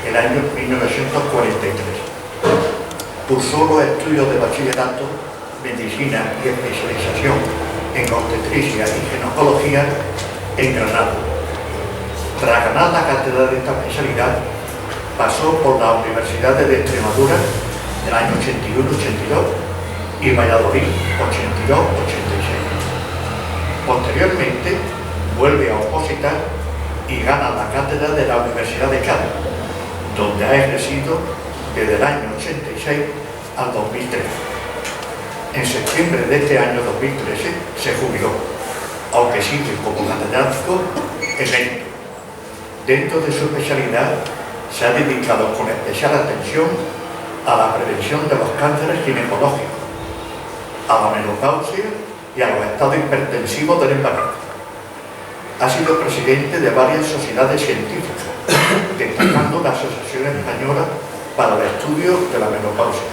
el año 1943. Cursó los estudios de bachillerato, medicina y especialización en obstetricia y ginecología en Granada. Tras ganar la cátedra de esta especialidad, pasó por las universidades de Extremadura del año 81-82 y Valladolid 82-86. Posteriormente, vuelve a opositar y gana la cátedra de la Universidad de Cádiz, donde ha ejercido desde el año 86 al 2013. En septiembre de este año 2013 se jubiló, aunque sigue como catedrático emérito. Dentro de su especialidad se ha dedicado con especial atención a la prevención de los cánceres ginecológicos, a la menopausia y a los estados hipertensivos del embarazo. Ha sido presidente de varias sociedades científicas, destacando la Asociación Española para el Estudio de la Menopausia,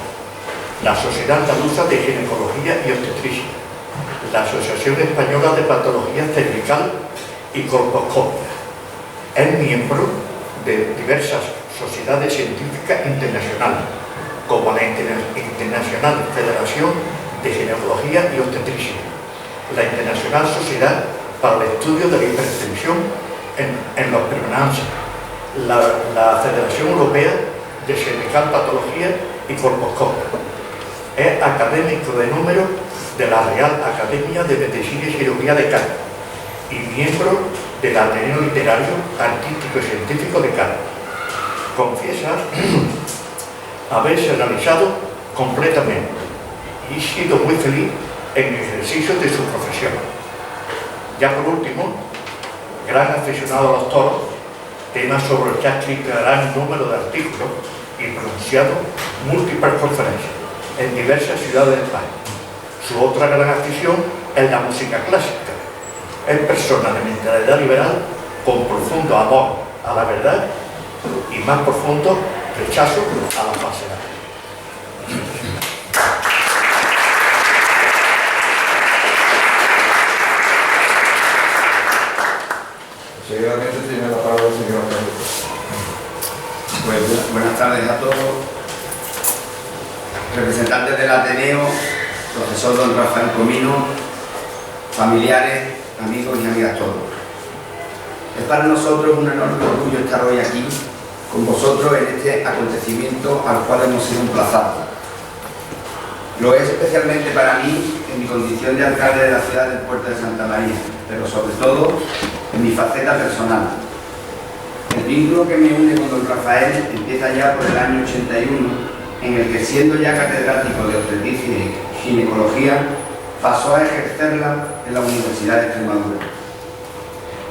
la Sociedad Andaluza de Ginecología y Obstetricia, la Asociación Española de Patología Cervical y Colposcopia. Es miembro de diversas sociedades científicas internacionales, como la Internacional Federación de Ginecología y Obstetricia, la Internacional Sociedad para el Estudio de la Hipertensión en los premenances, la Federación Europea de Cervical Patología y Colposcopia. Es académico de número de la Real Academia de Medicina y Cirugía de Cádiz y miembro del Ateneo Literario, Artístico y Científico de Cádiz. Confiesa haberse realizado completamente y sido muy feliz en el ejercicio de su profesión. Ya por último, gran aficionado a los toros, tema sobre el que ha escrito gran número de artículos y pronunciado múltiples conferencias en diversas ciudades del país. Su otra gran afición es la música clásica. Es persona de mentalidad liberal con profundo amor a la verdad y más profundo rechazo a la falsedad. Seguidamente tiene la palabra el señor Carlos. Pues buenas tardes a todos. Representantes del Ateneo, profesor don Rafael Comino, familiares, amigos y amigas todos. Es para nosotros un enorme orgullo estar hoy aquí con vosotros en este acontecimiento al cual hemos sido emplazados. Lo es especialmente para mí en mi condición de alcalde de la ciudad del Puerto de Santa María, pero sobre todo en mi faceta personal. El vínculo que me une con don Rafael empieza ya por el año 81, en el que, siendo ya catedrático de obstetricia y ginecología, pasó a ejercerla en la Universidad de Extremadura.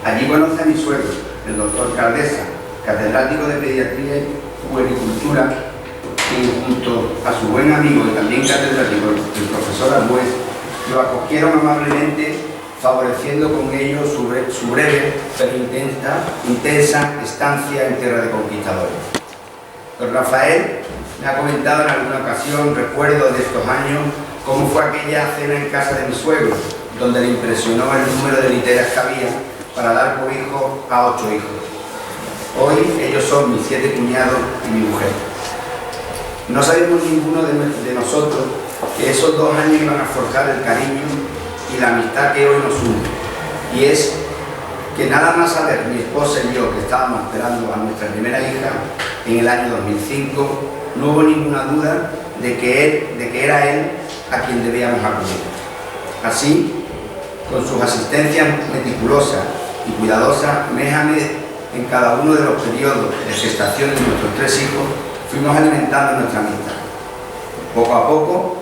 Allí conoce a mi suegro, el doctor Cardesa, catedrático de pediatría y puericultura, quien junto a su buen amigo y también catedrático, el profesor Arbues, lo acogieron amablemente, favoreciendo con ello su breve pero intensa estancia en tierra de conquistadores. Don Rafael me ha comentado en alguna ocasión, recuerdo de estos años, cómo fue aquella cena en casa de mi suegro, donde le impresionó el número de literas que había para dar cobijo a 8 hijos. Hoy ellos son mis 7 cuñados y mi mujer. No sabemos ninguno de nosotros que esos 2 años iban a forjar el cariño y la amistad que hoy nos une. Y es que nada más saber mi esposa y yo que estábamos esperando a nuestra primera hija en el año 2005, no hubo ninguna duda de que era él a quien debíamos acudir. Así, con sus asistencias meticulosas y cuidadosas, mes a mes, en cada uno de los periodos de gestación de nuestros 3 hijos, fuimos alimentando nuestra amistad. Poco a poco,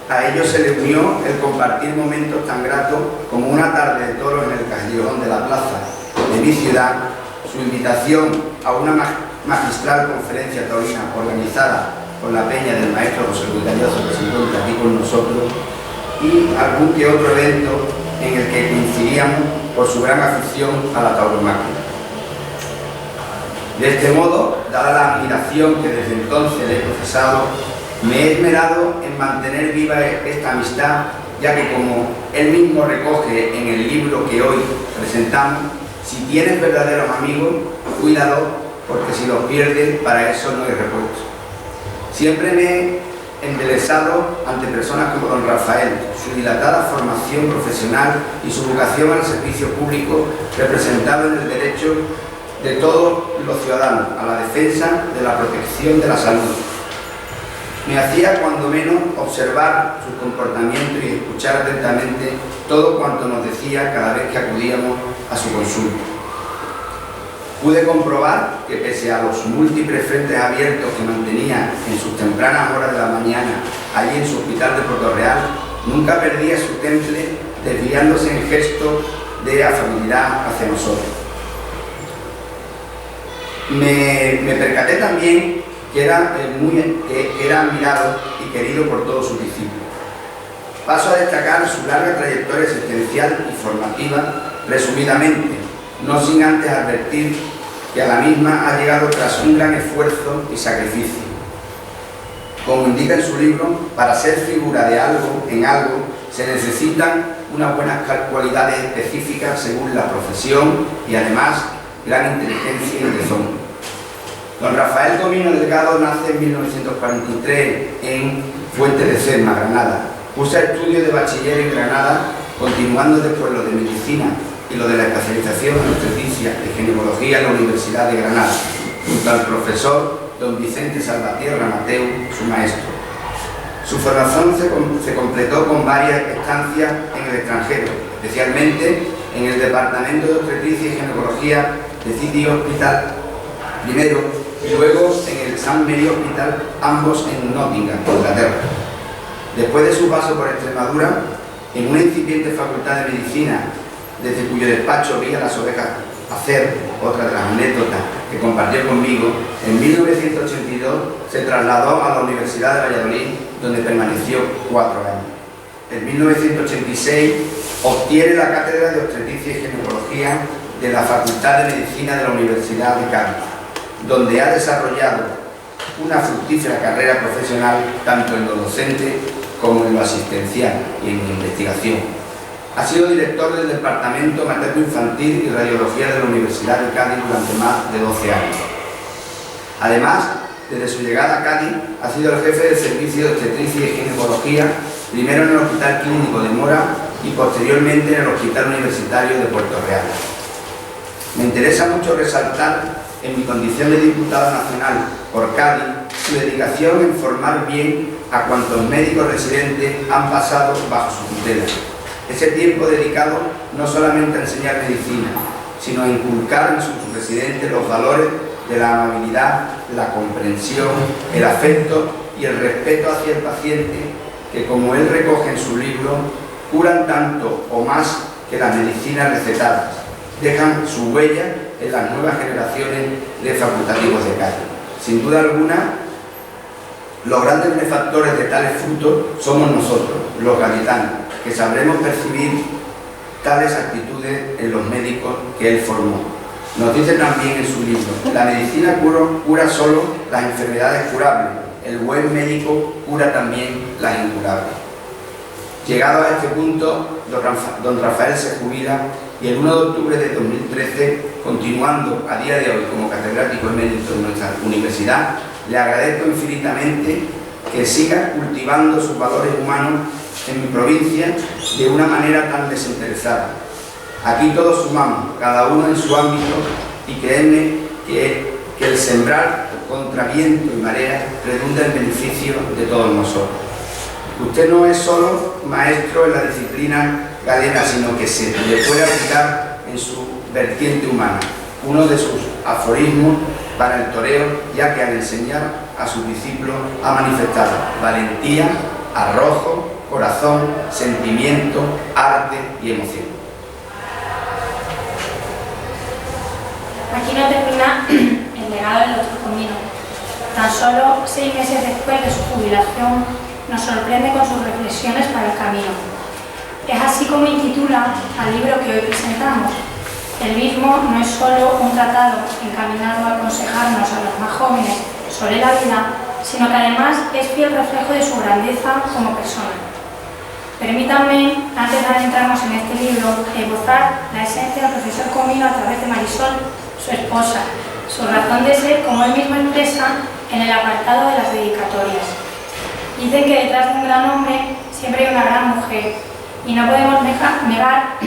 a ellos se les unió el compartir momentos tan gratos como una tarde de toros en el callejón de la plaza de mi ciudad, su invitación a una magistral conferencia taurina organizada por la peña del maestro José Luis Galloso, que se encuentra aquí con nosotros, y algún que otro evento en el que coincidíamos por su gran afición a la tauromaquia. De este modo, dada la admiración que desde entonces le he profesado, me he esmerado en mantener viva esta amistad, ya que, como él mismo recoge en el libro que hoy presentamos, si tienes verdaderos amigos, cuídalos porque si los pierde, para eso no hay repuesto. Siempre me he embelesado ante personas como don Rafael, su dilatada formación profesional y su vocación al servicio público representado en el derecho de todos los ciudadanos a la defensa de la protección de la salud. Me hacía cuando menos observar su comportamiento y escuchar atentamente todo cuanto nos decía cada vez que acudíamos a su consulta. Pude comprobar que pese a los múltiples frentes abiertos que mantenía en sus tempranas horas de la mañana allí en su hospital de Portorreal, nunca perdía su temple desviándose en gesto de afabilidad hacia nosotros. Me percaté también que era admirado y querido por todos sus discípulos. Paso a destacar su larga trayectoria existencial y formativa resumidamente, no sin antes advertir que a la misma ha llegado tras un gran esfuerzo y sacrificio. Como indica en su libro, para ser figura de algo, en algo, se necesitan unas buenas cualidades específicas según la profesión y además gran inteligencia y tesón. Don Rafael Comino Delgado nace en 1943 en Fuente de Serma, Granada. Cursa estudios de bachiller en Granada, continuando después lo de medicina y lo de la especialización en obstetricia y ginecología en la Universidad de Granada, junto al profesor don Vicente Salvatierra Mateu, su maestro. Su formación se completó con varias estancias en el extranjero, especialmente en el Departamento de Obstetricia y Ginecología de City Hospital, primero, y luego en el St. Mary Hospital, ambos en Nottingham, Inglaterra. Después de su paso por Extremadura, en una incipiente facultad de medicina, desde cuyo despacho vi a las ovejas hacer, otra de las anécdotas que compartió conmigo, en 1982 se trasladó a la Universidad de Valladolid, donde permaneció 4 años. En 1986 obtiene la cátedra de Obstetricia y Ginecología de la Facultad de Medicina de la Universidad de Cádiz, donde ha desarrollado una fructífera carrera profesional tanto en lo docente como en lo asistencial y en investigación. Ha sido director del Departamento Materno-Infantil y Radiología de la Universidad de Cádiz durante más de 12 años. Además, desde su llegada a Cádiz, ha sido el jefe del Servicio de Obstetricia y Ginecología, primero en el Hospital Clínico de Mora y posteriormente en el Hospital Universitario de Puerto Real. Me interesa mucho resaltar, en mi condición de diputado nacional por Cádiz, su dedicación en formar bien a cuantos médicos residentes han pasado bajo su tutela. Ese tiempo dedicado no solamente a enseñar medicina, sino a inculcar en sus residentes los valores de la amabilidad, la comprensión, el afecto y el respeto hacia el paciente, que como él recoge en su libro, curan tanto o más que las medicinas recetadas, dejan su huella en las nuevas generaciones de facultativos de Cádiz. Sin duda alguna, los grandes benefactores de tales frutos somos nosotros, los gaditanos, que sabremos percibir tales actitudes en los médicos que él formó. Nos dice también en su libro, la medicina cura solo las enfermedades curables, el buen médico cura también las incurables. Llegado a este punto, don Rafael se jubila y el 1 de octubre de 2013, continuando a día de hoy como catedrático emérito de nuestra universidad, le agradezco infinitamente que siga cultivando sus valores humanos en mi provincia de una manera tan desinteresada. Aquí todos sumamos, cada uno en su ámbito, y créanme que el sembrar contra viento y marea redunda en beneficio de todos nosotros. Usted no es solo maestro en la disciplina galena, sino que se le puede aplicar en su vertiente humana. Uno de sus aforismos para el toreo, ya que al enseñar a sus discípulos ha manifestado valentía, arrojo, corazón, sentimiento, arte y emoción. Aquí no termina el legado del doctor Comino. Tan solo 6 meses después de su jubilación, nos sorprende con sus reflexiones para el camino. Es así como intitula al libro que hoy presentamos. El mismo no es solo un tratado encaminado a aconsejarnos a los más jóvenes sobre la vida, sino que además es fiel reflejo de su grandeza como persona. Permítanme, antes de adentrarnos en este libro, esbozar la esencia del profesor Comino a través de Marisol, su esposa, su razón de ser, como él mismo expresa en el apartado de las dedicatorias. Dicen que detrás de un gran hombre siempre hay una gran mujer, y no podemos negar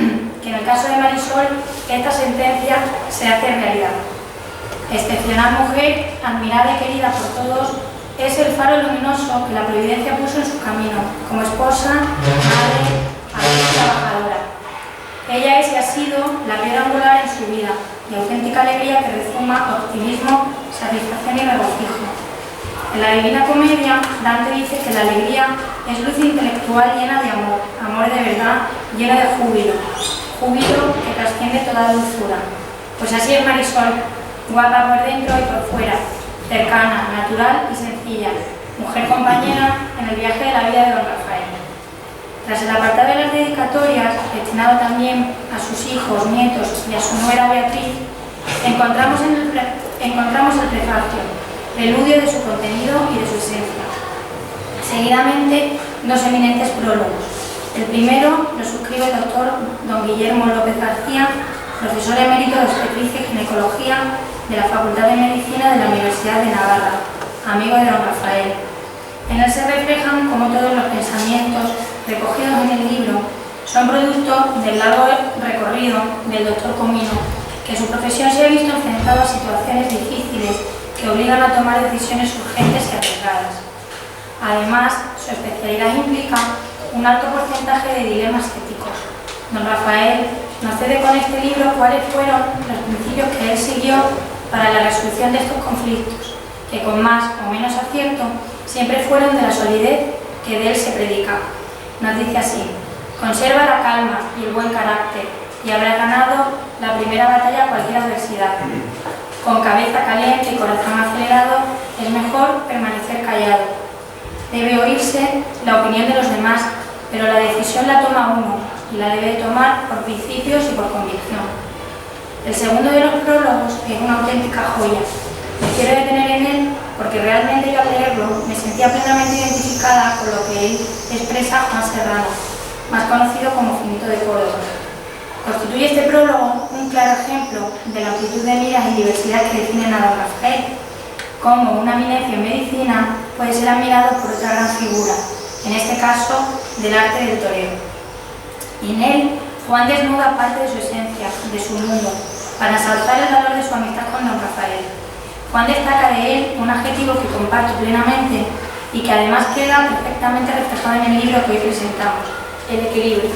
que en el caso de Marisol esta sentencia se hace realidad. Excepcional mujer, admirada y querida por todos, es el faro luminoso que la providencia puso en su camino, como esposa, madre, amiga y trabajadora. Ella es y ha sido la piedra angular en su vida, y auténtica alegría que rezuma optimismo, satisfacción y regocijo. En la Divina Comedia, Dante dice que la alegría es luz intelectual llena de amor, amor de verdad, lleno de júbilo, júbilo que trasciende toda dulzura. Pues así es Marisol, guapa por dentro y por fuera, cercana, natural y sencilla, mujer compañera en el viaje de la vida de don Rafael. Tras el apartado de las dedicatorias, destinado también a sus hijos, nietos y a su nuera Beatriz, encontramos el prefacio, preludio de su contenido y de su esencia. Seguidamente, dos eminentes prólogos. El primero lo suscribe el doctor don Guillermo López García, profesor emérito de obstetricia y ginecología de la Facultad de Medicina de la Universidad de Navarra, amigo de don Rafael. En él se reflejan como todos los pensamientos recogidos en el libro son producto del largo recorrido del doctor Comino, que en su profesión se ha visto enfrentado a situaciones difíciles que obligan a tomar decisiones urgentes y arriesgadas. Además, su especialidad implica un alto porcentaje de dilemas éticos. Don Rafael nos cede con este libro cuáles fueron los principios que él siguió para la resolución de estos conflictos, que con más o menos acierto siempre fueron de la solidez que de él se predica. Nos dice así: conserva la calma y el buen carácter, y habrá ganado la primera batalla a cualquier adversidad. Con cabeza caliente y corazón acelerado es mejor permanecer callado. Debe oírse la opinión de los demás, pero la decisión la toma uno, y la debe tomar por principios y por convicción. El segundo de los prólogos es una auténtica joya. Me quiero detener en él porque realmente yo al leerlo me sentía plenamente identificada con lo que él expresa Juan Serrano, más conocido como Finito de Córdoba. Constituye este prólogo un claro ejemplo de la amplitud de miras y diversidad que definen a don Rafael, como una eminencia en medicina puede ser admirado por otra gran figura, en este caso del arte del toreo. Y en él, Juan desnuda parte de su esencia, de su mundo, para ensalzar el valor de su amistad con don Rafael. Juan destaca de él un adjetivo que comparto plenamente y que además queda perfectamente reflejado en el libro que hoy presentamos: el equilibrio.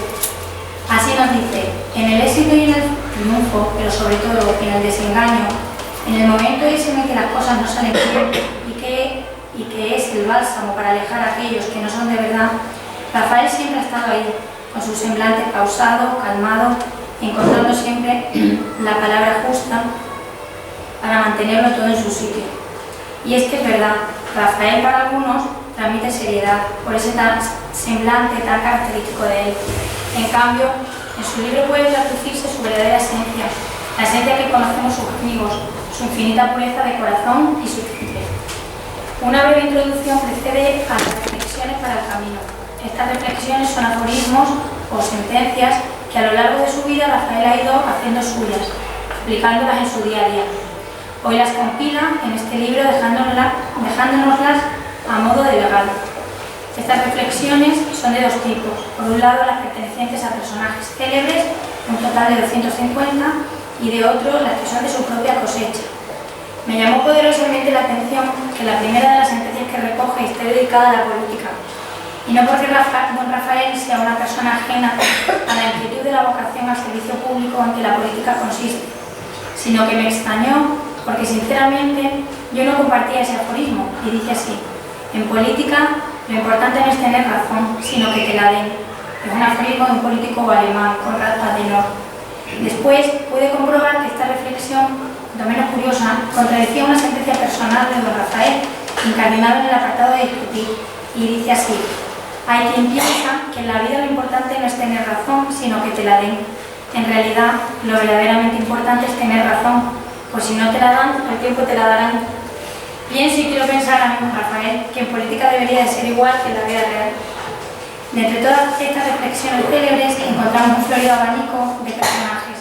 Así nos dice: en el éxito y en el triunfo, pero sobre todo en el desengaño, en el momento ese en el que las cosas no salen bien y que es el bálsamo para alejar a aquellos que no son de verdad, Rafael siempre ha estado ahí, con su semblante pausado, calmado, encontrando siempre la palabra justa para mantenerlo todo en su sitio. Y es que es verdad, Rafael para algunos transmite seriedad por ese semblante tan característico de él. En cambio, en su libro puede traducirse su verdadera esencia, la esencia que conocemos sus amigos, su infinita pureza de corazón y su simpleza. Una breve introducción precede a las reflexiones para el camino. Estas reflexiones son aforismos o sentencias que a lo largo de su vida Rafael ha ido haciendo suyas, aplicándolas en su día a día. Hoy las compila en este libro dejándonoslas a modo de legado. Estas reflexiones son de dos tipos. Por un lado, las pertenecientes a personajes célebres, un total de 250, y de otro, las que son de su propia cosecha. Me llamó poderosamente la atención que la primera de las sentencias que recoge esté dedicada a la política, y no porque don Rafael sea una persona ajena a la inquietud de la vocación al servicio público en que la política consiste, sino que me extrañó porque sinceramente yo no compartía ese aforismo, y dice así: en política lo importante no es tener razón, sino que te la den. Es un aforismo de un político alemán, Konrad Adenauer. Después pude comprobar que esta reflexión, lo menos curiosa, contradecía una sentencia personal de don Rafael, incardinado en el apartado de discutir, y dice así: hay quien piensa que en la vida lo importante no es tener razón, sino que te la den. En realidad, lo verdaderamente importante es tener razón, pues si no te la dan, al tiempo te la darán. Pienso y quiero pensar, amigo Rafael, que en política debería de ser igual que en la vida real. De entre todas estas reflexiones célebres encontramos un florido abanico de personajes,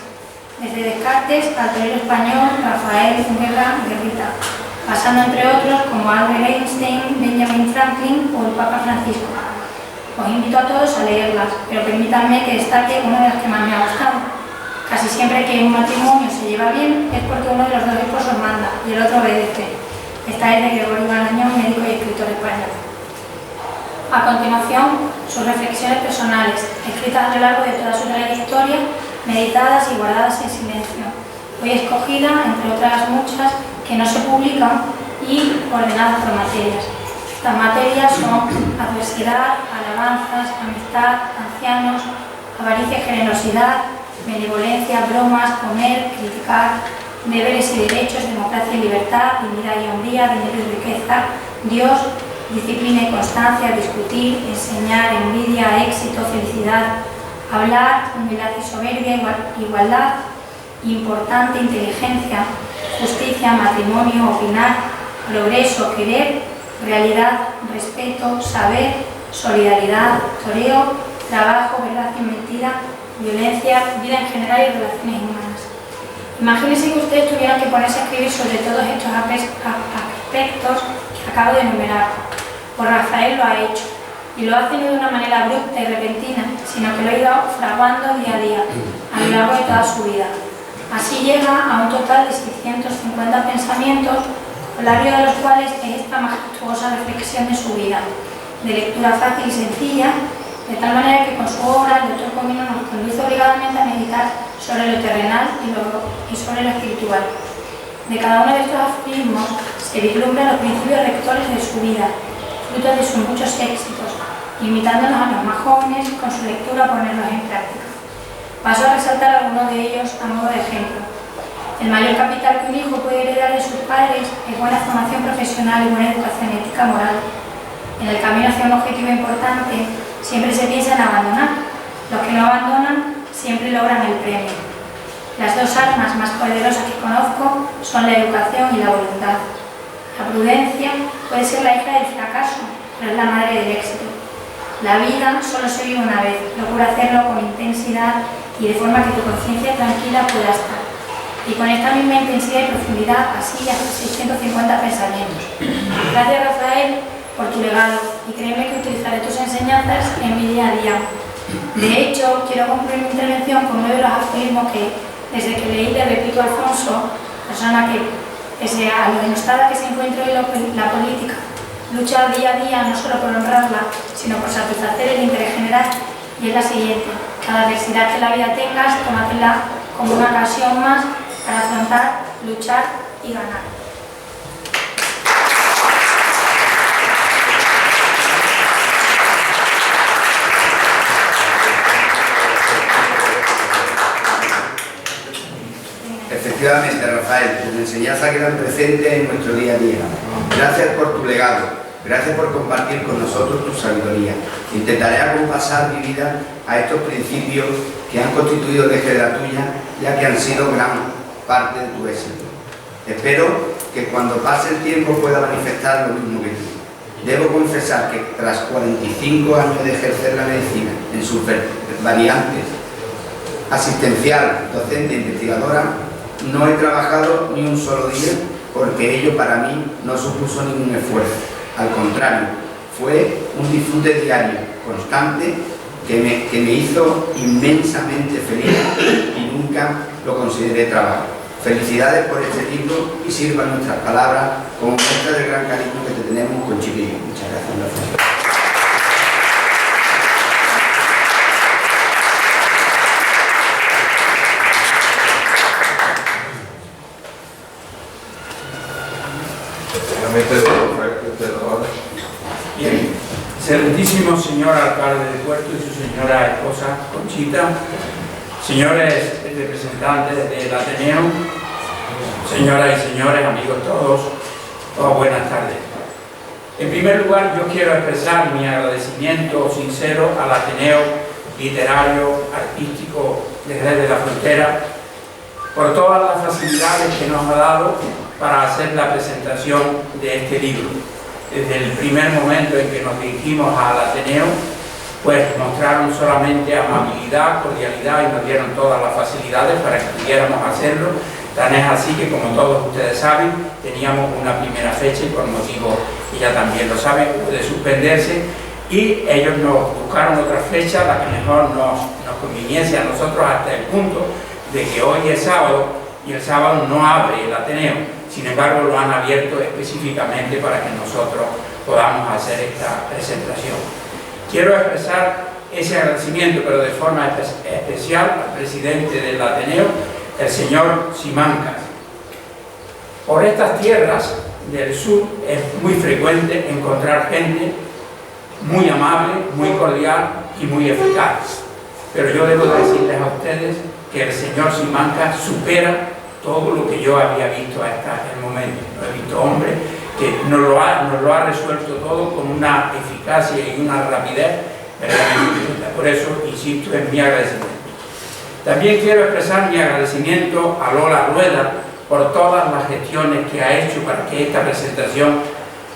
desde Descartes al torero español Rafael Guerra, pasando entre otros como Albert Einstein, Benjamin Franklin o el Papa Francisco. Os invito a todos a leerlas, pero permítanme que destaque una de las que más me ha gustado. Casi siempre que un matrimonio se lleva bien es porque uno de los dos esposos manda y el otro obedece. Esta es de Gregorio Marañón, médico y escritor español. A continuación, sus reflexiones personales, escritas a lo largo de toda su trayectoria, meditadas y guardadas en silencio. Hoy escogida, entre otras muchas, que no se publican y ordenadas por materias. Estas materias son adversidad, alabanzas, amistad, ancianos, avaricia y generosidad, benevolencia, bromas, comer, criticar, deberes y derechos, democracia y libertad, dignidad y hombría, dinero y riqueza, Dios, disciplina y constancia, discutir, enseñar, envidia, éxito, felicidad, hablar, humildad y soberbia, igualdad, importante, inteligencia, justicia, matrimonio, opinar, progreso, querer, realidad, respeto, saber, solidaridad, toreo, trabajo, verdad y mentira, violencia, vida en general y relaciones humanas. Imagínense que ustedes tuvieran que ponerse a escribir sobre todos estos aspectos que acabo de enumerar. Pues Rafael lo ha hecho, y lo hace no de una manera abrupta y repentina, sino que lo ha ido fraguando día a día, a lo largo de toda su vida. Así llega a un total de 650 pensamientos, con la de los cuales es esta majestuosa reflexión de su vida, de lectura fácil y sencilla, de tal manera que con su obra el Dr. Comino nos conduce obligadamente a meditar sobre lo terrenal y sobre lo espiritual. De cada uno de estos aforismos se vislumbran los principios rectores de su vida, fruto de sus muchos éxitos, invitándonos a los más jóvenes con su lectura a ponerlos en práctica. Paso a resaltar algunos de ellos a modo de ejemplo. El mayor capital que un hijo puede heredar de sus padres es buena formación profesional y buena educación ética moral. En el camino hacia un objetivo importante siempre se piensa en abandonar. Los que no abandonan siempre logran el premio. Las dos armas más poderosas que conozco son la educación y la voluntad. La prudencia puede ser la hija del fracaso, pero es la madre del éxito. La vida solo se vive una vez, procura hacerlo con intensidad y de forma que tu conciencia tranquila pueda estar. Y con esta misma intensidad y profundidad, así hasta 650 pensamientos. Gracias, Rafael, por tu legado, y créeme que utilizaré tus enseñanzas en mi día a día. De hecho, quiero concluir mi intervención con uno de los aforismos que, desde que leí de Pepito Alfonso, persona que, pese a lo denostada que se encuentra hoy la política, lucha día a día no solo por honrarla, sino por satisfacer el interés general, y es la siguiente: cada adversidad que la vida tengas, tómatela como una ocasión más para afrontar, luchar y ganar. Efectivamente, Rafael, tus enseñanzas quedan presentes en nuestro día a día. Gracias por tu legado, gracias por compartir con nosotros tu sabiduría. Intentaré acompasar mi vida a estos principios que han constituido el eje de la tuya, ya que han sido gran parte de tu éxito. Espero que cuando pase el tiempo pueda manifestar lo mismo que tú. Debo confesar que tras 45 años de ejercer la medicina en sus variantes asistencial, docente e investigadora, no he trabajado ni un solo día, porque ello para mí no supuso ningún esfuerzo. Al contrario, fue un disfrute diario, constante, que me hizo inmensamente feliz y nunca lo consideré trabajo. Felicidades por este título y sirvan nuestras palabras como muestra del gran cariño que te tenemos con Chiquillo. Muchas gracias. Bien, excelentísimo señor alcalde de Puerto y su señora esposa Conchita, señores representantes del Ateneo, señoras y señores, amigos todos, buenas tardes. En primer lugar, yo quiero expresar mi agradecimiento sincero al Ateneo Literario Artístico de Jerez de la Frontera por todas las facilidades que nos ha dado para hacer la presentación de este libro. Desde el primer momento en que nos dirigimos al Ateneo, pues mostraron solamente amabilidad, cordialidad y nos dieron todas las facilidades para que pudiéramos hacerlo. Tan es así que, como todos ustedes saben, teníamos una primera fecha y por motivo, ella también lo sabe, puede suspenderse, y ellos nos buscaron otra fecha, la que mejor nos conviniese a nosotros, hasta el punto de que hoy es sábado y el sábado no abre el Ateneo. Sin embargo, lo han abierto específicamente para que nosotros podamos hacer esta presentación. Quiero expresar ese agradecimiento, pero de forma especial, al presidente del Ateneo, el señor Simancas. Por estas tierras del sur es muy frecuente encontrar gente muy amable, muy cordial y muy eficaz. Pero yo debo decirles a ustedes que el señor Simancas supera todo lo que yo había visto hasta el momento. No he visto hombre que nos lo ha resuelto todo con una eficacia y una rapidez verdaderamente distinta. Por eso insisto en mi agradecimiento. También quiero expresar mi agradecimiento a Lola Rueda por todas las gestiones que ha hecho para que esta presentación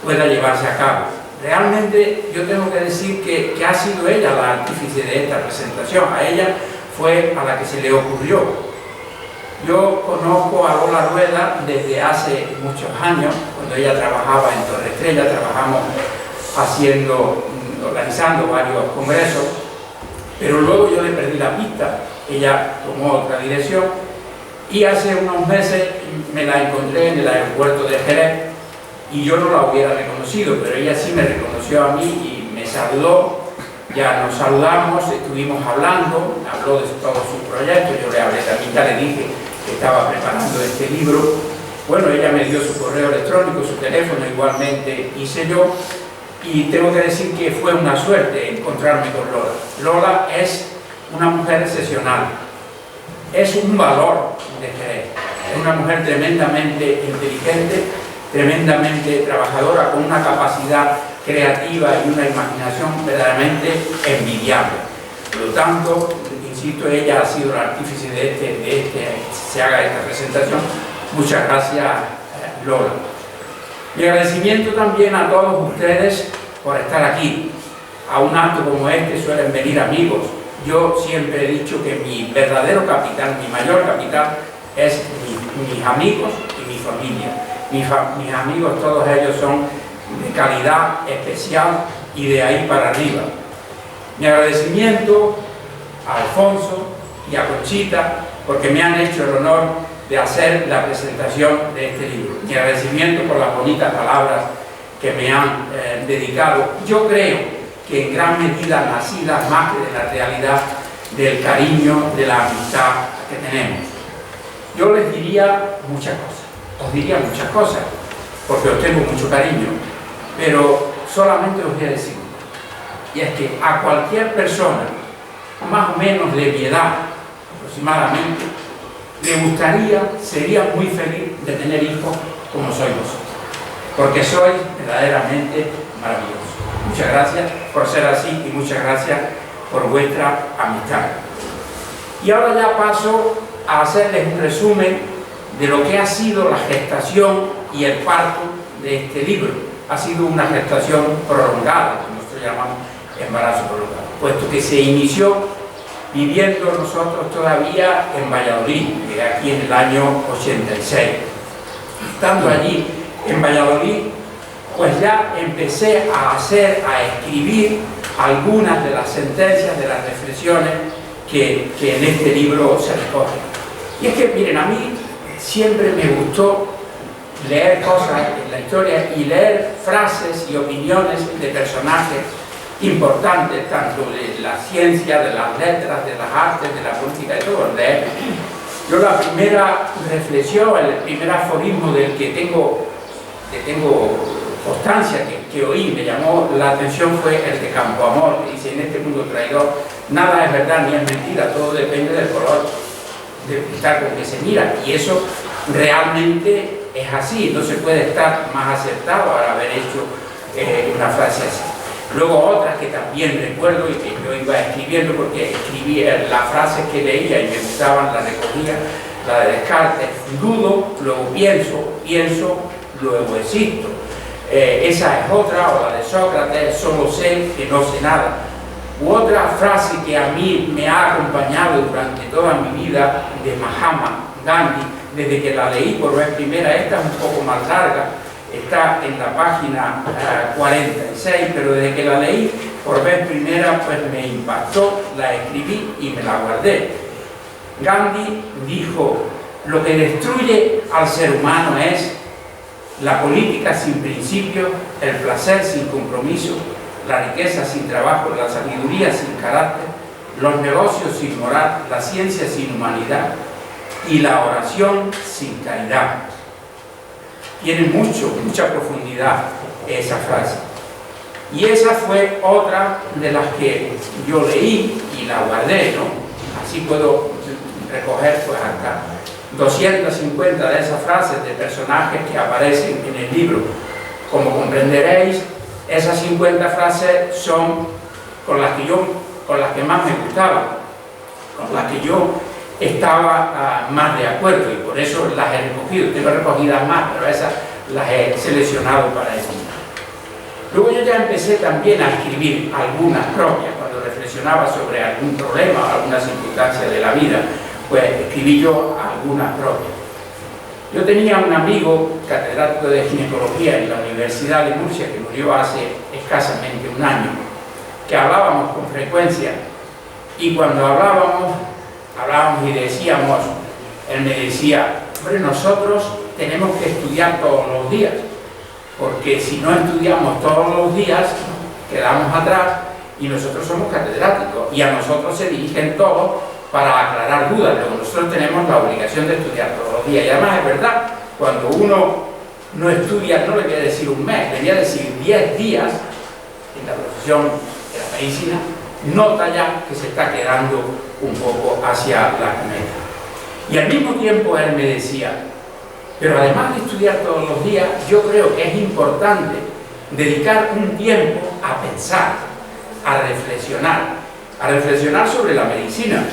pueda llevarse a cabo. Realmente yo tengo que decir que ha sido ella la artífice de esta presentación. A ella fue a la que se le ocurrió. Yo conozco a Lola Rueda desde hace muchos años, cuando ella trabajaba en Torre Estrella, trabajamos organizando varios congresos, pero luego yo le perdí la pista, ella tomó otra dirección y hace unos meses me la encontré en el aeropuerto de Jerez y yo no la hubiera reconocido, pero ella sí me reconoció a mí y me saludó. Ya nos saludamos, estuvimos hablando, habló de todo su proyecto, yo le hablé también, ya le dije que estaba preparando este libro. Bueno, ella me dio su correo electrónico, su teléfono, igualmente hice yo, y tengo que decir que fue una suerte encontrarme con Lola. Lola es una mujer excepcional, es un valor de Jerez, es una mujer tremendamente inteligente, tremendamente trabajadora, con una capacidad creativa y una imaginación verdaderamente envidiable. Por lo tanto, insisto, ella ha sido la artífice de que se haga esta presentación. Muchas gracias, Lola. Mi agradecimiento también a todos ustedes por estar aquí. A un acto como este suelen venir amigos. Yo siempre he dicho que mi verdadero capital, mi mayor capital, es mis amigos y mi familia. Mis amigos, todos ellos son de calidad especial y de ahí para arriba. Mi agradecimiento a Alfonso y a Conchita porque me han hecho el honor de hacer la presentación de este libro. Mi agradecimiento por las bonitas palabras que me han dedicado. Yo creo que en gran medida nacidas más que de la realidad del cariño, de la amistad que tenemos. Yo les diría muchas cosas, os diría muchas cosas, porque os tengo mucho cariño, pero solamente os voy a decir, y es que a cualquier persona, más o menos de mi edad aproximadamente, le gustaría, sería muy feliz de tener hijos como sois vosotros, porque sois verdaderamente maravillosos. Muchas gracias por ser así y muchas gracias por vuestra amistad. Y ahora ya paso a hacerles un resumen de lo que ha sido la gestación y el parto de este libro. Ha sido una gestación prolongada, como nosotros llamamos embarazo prolongado, puesto que se inició viviendo nosotros todavía en Valladolid, aquí en el año 86. Estando allí en Valladolid, pues ya empecé a escribir algunas de las sentencias, de las reflexiones que en este libro se recogen. Y es que, miren, a mí siempre me gustó leer cosas en la historia y leer frases y opiniones de personajes importantes, tanto de la ciencia, de las letras, de las artes, de la política, de todo. Yo la primera reflexión, el primer aforismo del que tengo constancia, que oí, me llamó la atención, fue el de Campoamor, que dice: en este mundo traidor nada es verdad ni es mentira, todo depende del color del cristal con que se mira, y eso realmente es así, no se puede estar más acertado al haber hecho una frase así. Luego otras que también recuerdo y que yo iba escribiendo, porque escribía las frases que leía y me gustaban, las recogía, la de Descartes: dudo, luego pienso, luego existo. Esa es otra, o la de Sócrates: solo sé que no sé nada. u otra frase que a mí me ha acompañado durante toda mi vida de Mahatma Gandhi, desde que la leí por vez primera. Esta es un poco más larga, está en la página 46, pero desde que la leí por vez primera pues me impactó, la escribí y me la guardé. Gandhi dijo: lo que destruye al ser humano es la política sin principio, el placer sin compromiso, la riqueza sin trabajo, la sabiduría sin carácter, los negocios sin moral, la ciencia sin humanidad y la oración sin caridad. Tiene mucha profundidad esa frase. Y esa fue otra de las que yo leí y la guardé, ¿no? Así puedo recoger pues hasta 250 de esas frases de personajes que aparecen en el libro. Como comprenderéis, esas 50 frases son con las que más me gustaban, con las que yo estaba más de acuerdo, y por eso las he recogido. Tengo recogidas más, pero esas las he seleccionado para eso. Luego yo ya empecé también a escribir algunas propias. Cuando reflexionaba sobre algún problema o alguna circunstancia de la vida, pues escribí yo algunas propias. Yo tenía un amigo catedrático de ginecología en la Universidad de Murcia, que murió hace escasamente un año, que hablábamos con frecuencia, y cuando hablábamos y decíamos, él me decía: hombre, nosotros tenemos que estudiar todos los días, porque si no estudiamos todos los días quedamos atrás, y nosotros somos catedráticos y a nosotros se dirigen todos para aclarar dudas, pero nosotros tenemos la obligación de estudiar todos los días. Y además es verdad, cuando uno no estudia, no le voy a decir un mes, le voy a decir 10 días en la profesión de la medicina, nota ya que se está quedando un poco hacia la meta. Y al mismo tiempo él me decía: pero además de estudiar todos los días, yo creo que es importante dedicar un tiempo a pensar, a reflexionar sobre la medicina.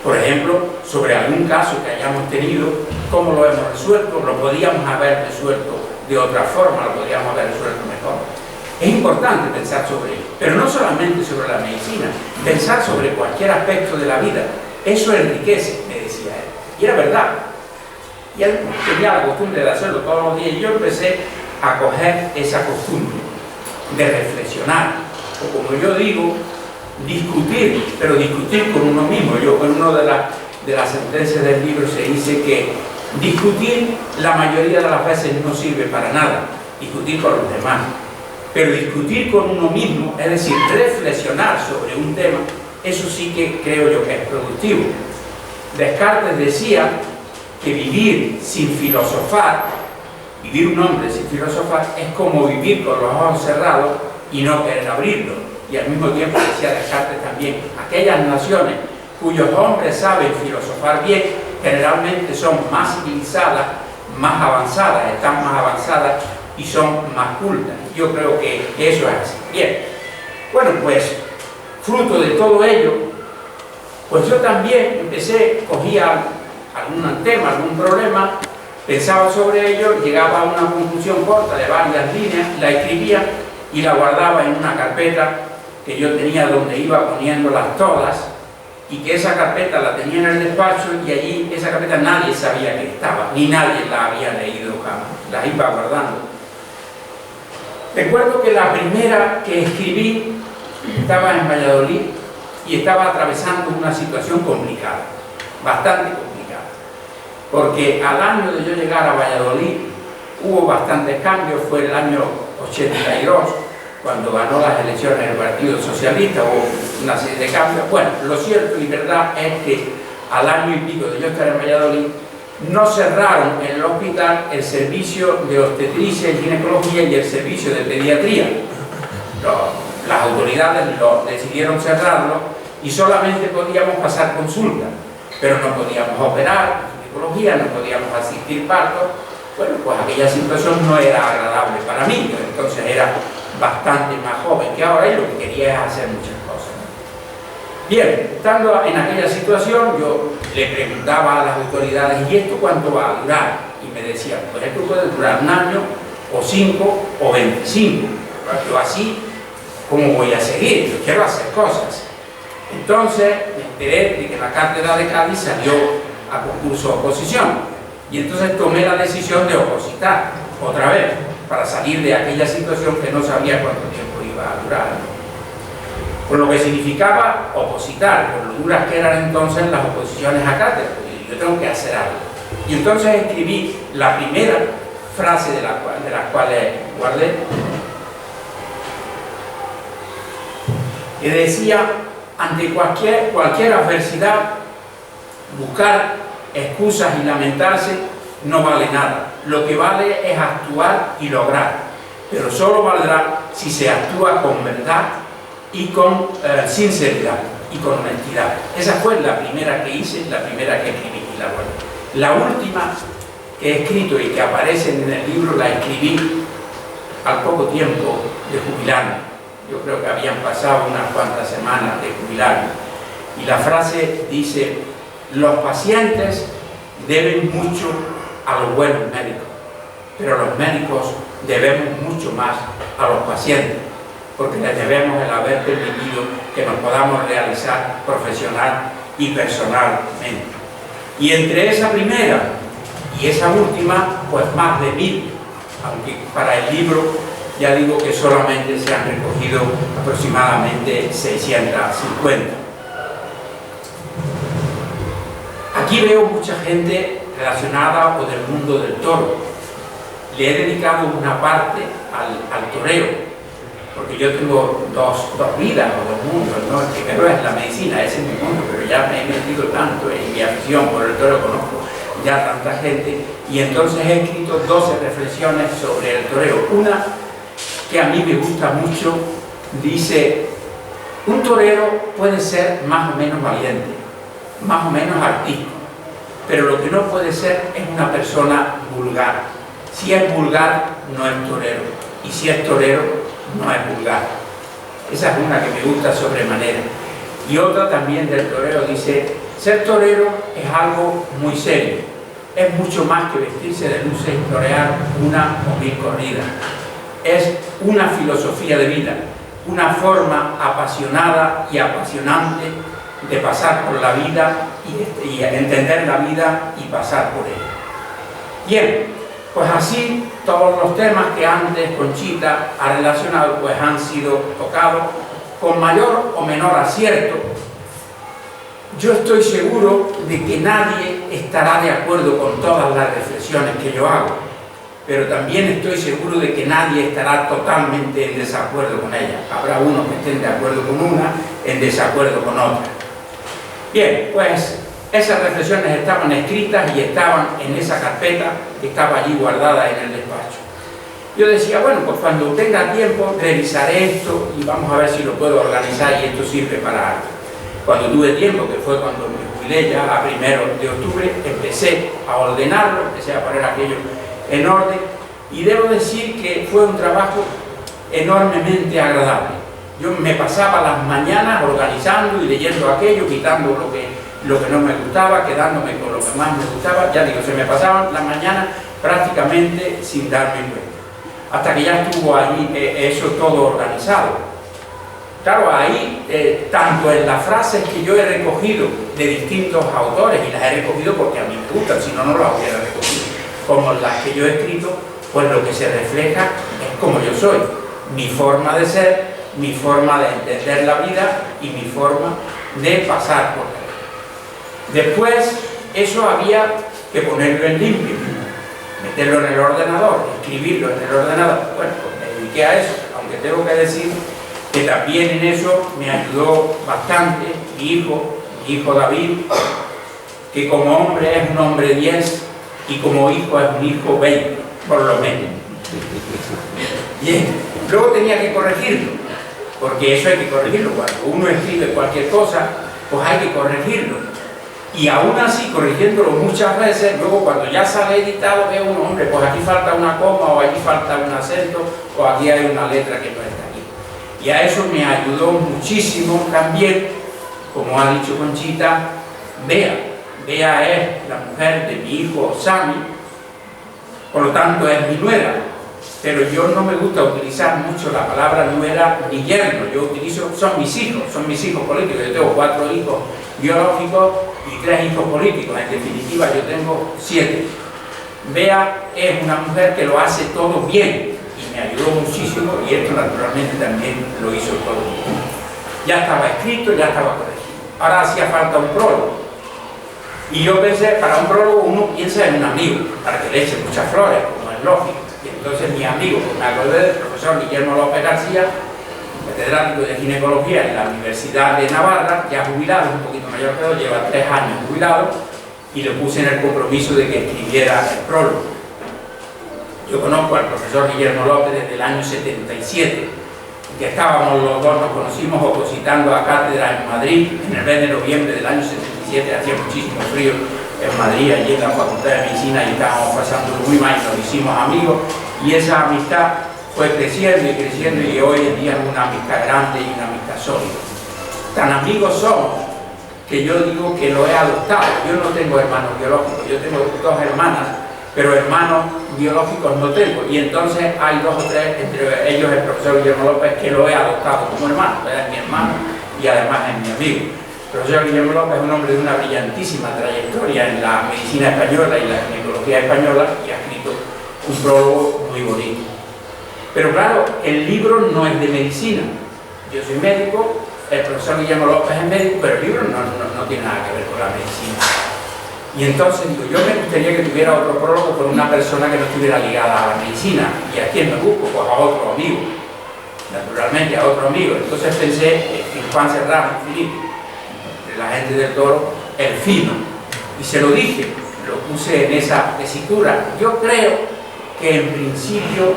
Por ejemplo, sobre algún caso que hayamos tenido, cómo lo hemos resuelto, lo podíamos haber resuelto de otra forma, lo podíamos haber resuelto mejor. Es importante pensar sobre ello, pero no solamente sobre la medicina, pensar sobre cualquier aspecto de la vida. Eso enriquece, me decía él. Y era verdad. Y él tenía la costumbre de hacerlo todos los días, y yo empecé a coger esa costumbre de reflexionar, o como yo digo, discutir, pero discutir con uno mismo. En una de las sentencias del libro se dice que discutir la mayoría de las veces no sirve para nada, discutir con los demás, pero discutir con uno mismo, es decir, reflexionar sobre un tema, eso sí que creo yo que es productivo. Descartes decía que vivir sin filosofar, vivir un hombre sin filosofar, es como vivir con los ojos cerrados y no querer abrirlos. Y al mismo tiempo decía Descartes también: aquellas naciones cuyos hombres saben filosofar bien, generalmente son más civilizadas, más avanzadas, están más avanzadas y son más cultas. Yo creo que eso es así. Bien, bueno, pues fruto de todo ello, pues yo también cogía algún tema, algún problema, pensaba sobre ello, llegaba a una conclusión corta de varias líneas, la escribía y la guardaba en una carpeta que yo tenía, donde iba poniéndolas todas, y que esa carpeta la tenía en el despacho, y allí esa carpeta nadie sabía que estaba, ni nadie la había leído jamás, la iba guardando. Recuerdo que la primera que escribí estaba en Valladolid y estaba atravesando una situación complicada, bastante complicada, porque al año de yo llegar a Valladolid hubo bastantes cambios. Fue el año 82, cuando ganó las elecciones el Partido Socialista, hubo una serie de cambios. Bueno, lo cierto y verdad es que al año y pico de yo estar en Valladolid, no cerraron en el hospital el servicio de obstetricia y ginecología y el servicio de pediatría. Las autoridades decidieron cerrarlo y solamente podíamos pasar consulta, pero no podíamos operar ginecología, no podíamos asistir partos. Bueno, pues aquella situación no era agradable para mí. Yo entonces era bastante más joven que ahora y lo que quería es hacer muchas cosas. Bien, estando en aquella situación, yo le preguntaba a las autoridades: ¿y esto cuánto va a durar? Y me decían: pues esto puede durar un año, o 5, o 25. Yo así ¿cómo voy a seguir? Yo quiero hacer cosas. Entonces me enteré de que la cátedra de Cádiz salió a concurso de oposición, y entonces tomé la decisión de opositar otra vez, para salir de aquella situación que no sabía cuánto tiempo iba a durar. Por lo que significaba opositar, por lo duras que eran entonces las oposiciones a cátedra, porque yo tengo que hacer algo. Y entonces escribí la primera frase de las cuales guardé, que decía: ante cualquier adversidad, buscar excusas y lamentarse no vale nada. Lo que vale es actuar y lograr, pero solo valdrá si se actúa con verdad y con sinceridad y con honestidad. Esa fue la primera que hice, la primera que escribí y la guardé. La última que he escrito y que aparece en el libro la escribí al poco tiempo de jubilarme. Yo creo que habían pasado unas cuantas semanas de jubilarme. Y la frase dice: los pacientes deben mucho a los buenos médicos, pero los médicos debemos mucho más a los pacientes, porque les debemos el haber permitido que nos podamos realizar profesional y personalmente. Y entre esa primera y esa última, pues más de 1000, aunque para el libro ya digo que solamente se han recogido aproximadamente 650. Aquí veo mucha gente relacionada o del mundo del toro. Le he dedicado una parte al toreo, porque yo tengo dos vidas o dos mundos, ¿no? El primero es la medicina, ese es mi mundo, pero ya me he metido tanto en mi afición por el toro, conozco ya tanta gente, y entonces he escrito 12 reflexiones sobre el toreo. Una que a mí me gusta mucho dice: un torero puede ser más o menos valiente, más o menos artístico, pero lo que no puede ser es una persona vulgar. Si es vulgar, no es torero, y si es torero, no es vulgar. Esa es una que me gusta sobremanera. Y otra también del torero dice: ser torero es algo muy serio, es mucho más que vestirse de luces y torear una o 1000 corridas. Es una filosofía de vida, una forma apasionada y apasionante de pasar por la vida y entender la vida y pasar por ella. Bien, pues así todos los temas que antes Conchita ha relacionado pues han sido tocados con mayor o menor acierto. Yo estoy seguro de que nadie estará de acuerdo con todas las reflexiones que yo hago, pero también estoy seguro de que nadie estará totalmente en desacuerdo con ellas. Habrá unos que estén de acuerdo con una, en desacuerdo con otra. Bien, pues esas reflexiones estaban escritas y estaban en esa carpeta que estaba allí guardada en el despacho. Yo decía, bueno, pues cuando tenga tiempo revisaré esto y vamos a ver si lo puedo organizar y esto sirve para algo. Cuando tuve tiempo, que fue cuando me jubilé ya a 1 de octubre, empecé a ordenarlo, empecé a poner aquello en orden, y debo decir que fue un trabajo enormemente agradable. Yo me pasaba las mañanas organizando y leyendo aquello, quitando lo que no me gustaba, quedándome con lo que más me gustaba. Ya digo, se me pasaban las mañanas prácticamente sin darme cuenta, hasta que ya estuvo allí eso todo organizado. Claro, ahí, tanto en las frases que yo he recogido de distintos autores, y las he recogido porque a mí me gustan, si no, no las hubiera recogido, como las que yo he escrito, pues lo que se refleja es como yo soy, mi forma de ser, mi forma de entender la vida y mi forma de pasar por ella. Después, eso había que ponerlo en limpio, meterlo en el ordenador, escribirlo en el ordenador. Bueno, pues me dediqué a eso, aunque tengo que decir que también en eso me ayudó bastante mi hijo David, que como hombre es un hombre 10 y como hijo es un hijo 20, por lo menos. Bien, luego tenía que corregirlo, porque eso hay que corregirlo. Cuando uno escribe cualquier cosa, pues hay que corregirlo. Y aún así, corrigiéndolo muchas veces, luego cuando ya sale editado veo un hombre, pues aquí falta una coma, o aquí falta un acento, o aquí hay una letra que no está aquí. Y a eso me ayudó muchísimo también, como ha dicho Conchita, Bea. Bea es la mujer de mi hijo Sammy, por lo tanto es mi nuera. pero yo no me gusta utilizar mucho la palabra nuera ni yerno. Yo utilizo, son mis hijos políticos. Yo tengo 4 hijos biológicos y 3 hijos políticos. En definitiva, yo tengo 7. Bea es una mujer que lo hace todo bien y me ayudó muchísimo, y esto naturalmente también lo hizo todo bien. Ya estaba escrito, ya estaba corregido. Ahora hacía falta un prólogo. Y yo pensé, para un prólogo uno piensa en un amigo, para que le eche muchas flores, como es lógico. Y entonces mi amigo, pues me acordé del profesor Guillermo López García, catedrático de ginecología en la Universidad de Navarra, ya jubilado, un poquito mayor que yo, lleva 3 años jubilado, y le puse en el compromiso de que escribiera el prólogo. Yo conozco al profesor Guillermo López desde el año 77, que estábamos los dos, nos conocimos opositando a cátedra en Madrid en el mes de noviembre del año 77, hacía muchísimo frío en Madrid, allí en la Facultad de Medicina, y estábamos pasando muy mal, nos hicimos amigos, y esa amistad fue creciendo y creciendo, y hoy en día es una amistad grande y una amistad sólida. Tan amigos somos que yo digo que lo he adoptado. Yo no tengo hermanos biológicos, yo tengo 2 hermanas, pero hermanos biológicos no tengo, y entonces hay 2 o 3, entre ellos el profesor Guillermo López, que lo he adoptado como hermano, es mi hermano y además es mi amigo. El profesor Guillermo López es un hombre de una brillantísima trayectoria en la medicina española y la ginecología española, y ha escrito un prólogo muy bonito. Pero claro, el libro no es de medicina. Yo soy médico, el profesor Guillermo López es médico, pero el libro no tiene nada que ver con la medicina. Y entonces digo, yo me gustaría que tuviera otro prólogo con una persona que no estuviera ligada a la medicina. ¿Y a quién me busco? Pues a otro amigo, naturalmente a otro amigo. Entonces pensé en Juan Serrano Filipe, de la gente del Toro, el fino, y se lo dije, lo puse en esa tesitura. Yo creo que en principio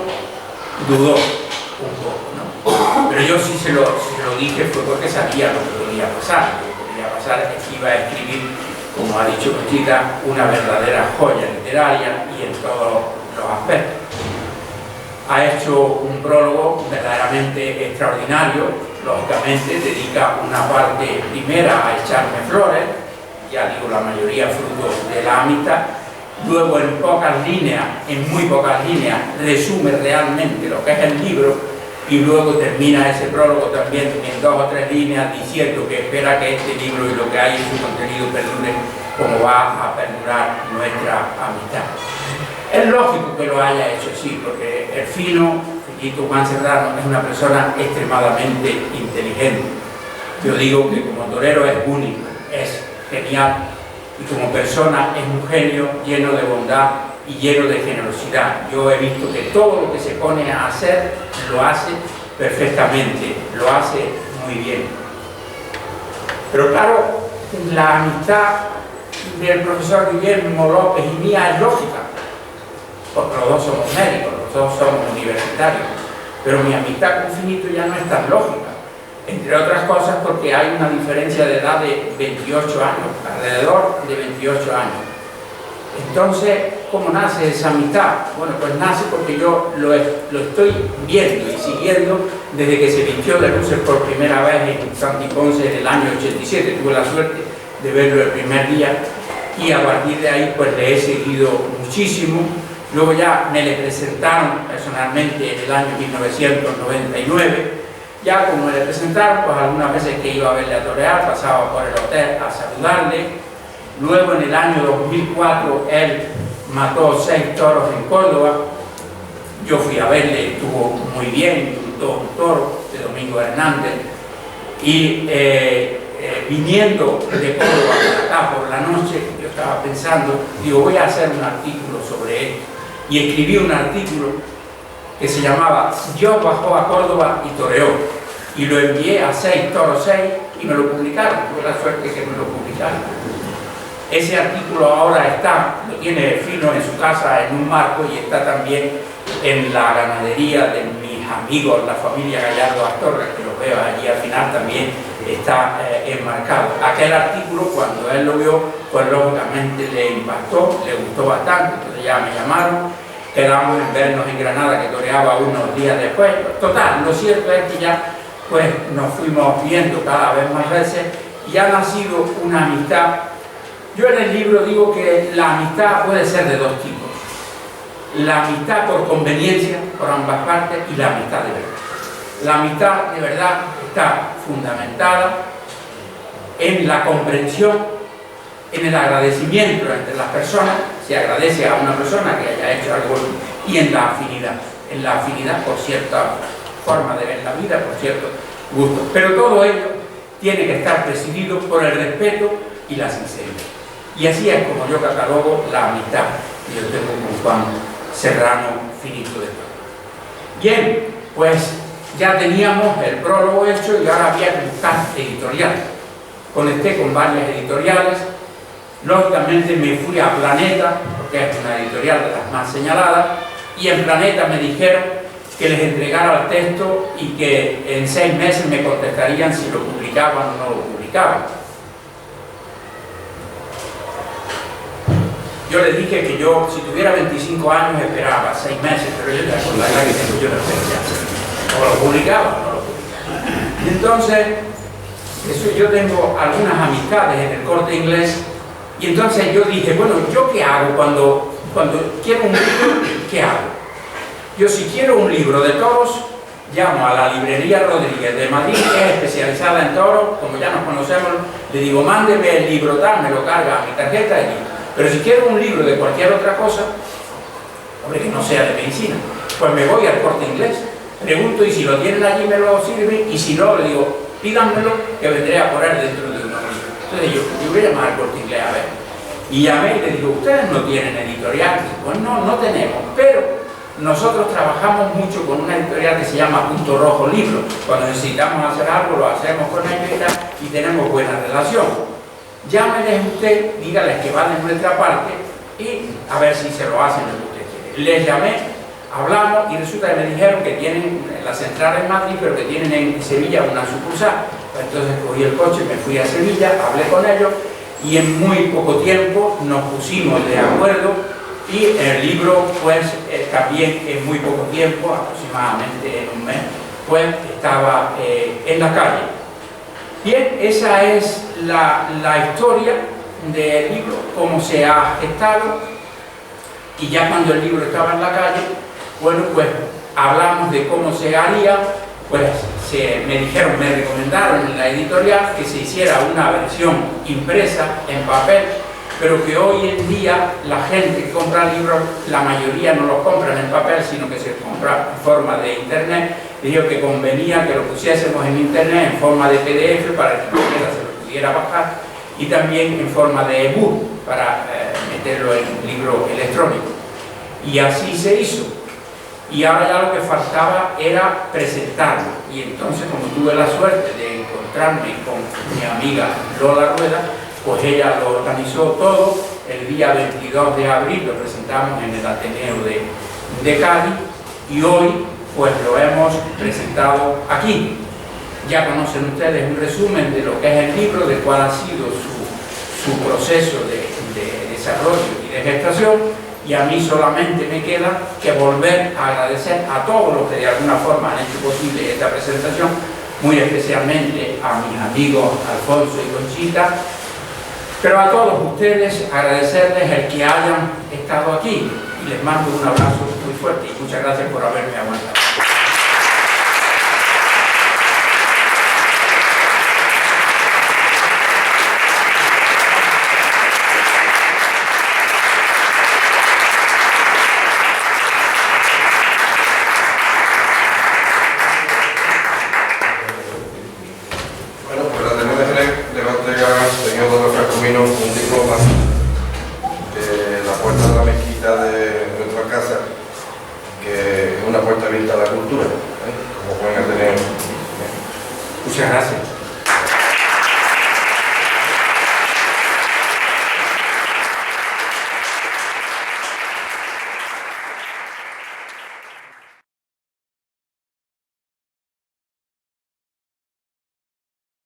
dudó un poco, ¿no? Pero yo sí se lo dije, fue porque sabía lo que podía pasar. Lo que podía pasar es que iba a escribir, como ha dicho Conchita, una verdadera joya literaria y en todos los aspectos. Ha hecho un prólogo verdaderamente extraordinario, lógicamente dedica una parte primera a echarme flores, ya digo, la mayoría fruto de la amistad. Luego en pocas líneas, en muy pocas líneas, resume realmente lo que es el libro, y luego termina ese prólogo también en 2 o 3 líneas diciendo que espera que este libro y lo que hay en su contenido perdure como va a perdurar nuestra amistad. Es lógico que lo haya hecho así, porque el fino, Filito Juan Serrano, es una persona extremadamente inteligente. Yo digo que como torero es único, es genial, y como persona es un genio lleno de bondad y lleno de generosidad. Yo he visto que todo lo que se pone a hacer lo hace perfectamente, lo hace muy bien. Pero claro, la amistad del profesor Guillermo López y mía es lógica, porque los dos somos médicos, los dos somos universitarios, pero mi amistad con Finito ya no es tan lógica, entre otras cosas porque hay una diferencia de edad de 28 años, alrededor de 28 años. Entonces, ¿cómo nace esa amistad? Bueno, pues nace porque yo lo estoy viendo y siguiendo desde que se vistió de luces por primera vez en Santi Ponce en el año 87. Tuve la suerte de verlo el primer día y a partir de ahí pues le he seguido muchísimo. Luego ya me le presentaron personalmente en el año 1999. Ya como me le presentaron, pues algunas veces que iba a verle a torear, pasaba por el hotel a saludarle. Luego en el año 2004 él mató 6 toros en Córdoba. Yo fui a verle, estuvo muy bien, un toro de Domingo Hernández. Y viniendo de Córdoba acá por la noche, yo estaba pensando, digo, voy a hacer un artículo sobre él. Y escribí un artículo que se llamaba Dios bajó a Córdoba y toreó. Y lo envié a 6 toros 6 y me lo publicaron. Tuve la suerte que me lo publicaron. Ese artículo ahora está, lo tiene Fino en su casa en un marco y está también en la ganadería de mis amigos, la familia Gallardo Astorga, que lo veo allí al final también está enmarcado. Aquel artículo, cuando él lo vio, pues lógicamente le impactó, le gustó bastante, entonces ya me llamaron, quedamos en vernos en Granada, que toreaba unos días después. Total, lo cierto es que ya pues nos fuimos viendo cada vez más veces y ha nacido una amistad. Yo en el libro digo que la amistad puede ser de 2 tipos. la amistad por conveniencia por ambas partes y la amistad de verdad. La amistad de verdad está fundamentada en la comprensión, en el agradecimiento entre las personas, se agradece a una persona que haya hecho algo, y en la afinidad por cierta forma de ver la vida, por cierto gusto. Pero todo ello tiene que estar presidido por el respeto y la sinceridad. Y así es como yo catalogo la amistad que yo tengo con Juan Serrano Finito de Torres. Bien, pues ya teníamos el prólogo hecho y ahora había que buscar editoriales. Conecté con varias editoriales, lógicamente me fui a Planeta, porque es una editorial de las más señaladas, y en Planeta me dijeron que les entregara el texto y que en 6 meses me contestarían si lo publicaban o no lo publicaban. Yo les dije que yo, si tuviera 25 años, esperaba 6 meses, pero yo ya con la edad que tengo, yo no esperaría. O lo publicaba o no lo publicaba. Y entonces, yo tengo algunas amistades en el Corte Inglés, y entonces yo dije, bueno, ¿yo qué hago cuando quiero un libro? ¿Qué hago? Yo, si quiero un libro de toros, llamo a la librería Rodríguez de Madrid, que es especializada en toros, como ya nos conocemos, le digo, mándeme el libro tal, me lo carga a mi tarjeta y listo. Pero si quiero un libro de cualquier otra cosa, hombre, que no sea de medicina, pues me voy al Corte Inglés, pregunto y si lo tienen allí me lo sirven, y si no, le digo, pídanmelo que vendré a poner dentro de unos libros. Entonces yo voy a llamar al Corte Inglés a ver. Y llamé y le digo, ¿ustedes no tienen editorial? Pues no, no tenemos, pero nosotros trabajamos mucho con una editorial que se llama Punto Rojo Libros. Cuando necesitamos hacer algo, lo hacemos con ellos y tenemos buena relación. Llámenles usted, dígales que va de nuestra parte y a ver si se lo hacen lo que usted quiere. Les llamé, hablamos y resulta que me dijeron que tienen la central en Madrid, pero que tienen en Sevilla una sucursal. Entonces cogí el coche, me fui a Sevilla, hablé con ellos y en muy poco tiempo nos pusimos de acuerdo y el libro, pues también en muy poco tiempo, aproximadamente en un mes, pues estaba en la calle. Bien, esa es la historia del libro, cómo se ha gestado, y ya cuando el libro estaba en la calle, bueno, pues hablamos de cómo se haría, pues me dijeron, me recomendaron en la editorial que se hiciera una versión impresa en papel, pero que hoy en día la gente que compra libros, la mayoría no los compran en papel, sino que se compra en forma de internet. Dijo que convenía que lo pusiésemos en internet en forma de PDF para que cualquiera se lo pudiera bajar, y también en forma de ebook para meterlo en un libro electrónico. Y así se hizo. Y ahora ya lo que faltaba era presentarlo. Y entonces, como tuve la suerte de encontrarme con mi amiga Lola Rueda, pues ella lo organizó todo. El día 22 de abril lo presentamos en el Ateneo de Cádiz, y hoy pues lo hemos presentado aquí. Ya conocen ustedes un resumen de lo que es el libro, de cuál ha sido su proceso de desarrollo y de gestación, y a mí solamente me queda que volver a agradecer a todos los que de alguna forma han hecho posible esta presentación, muy especialmente a mis amigos Alfonso y Conchita, pero a todos ustedes agradecerles el que hayan estado aquí, y les mando un abrazo muy fuerte y muchas gracias por haberme aguantado.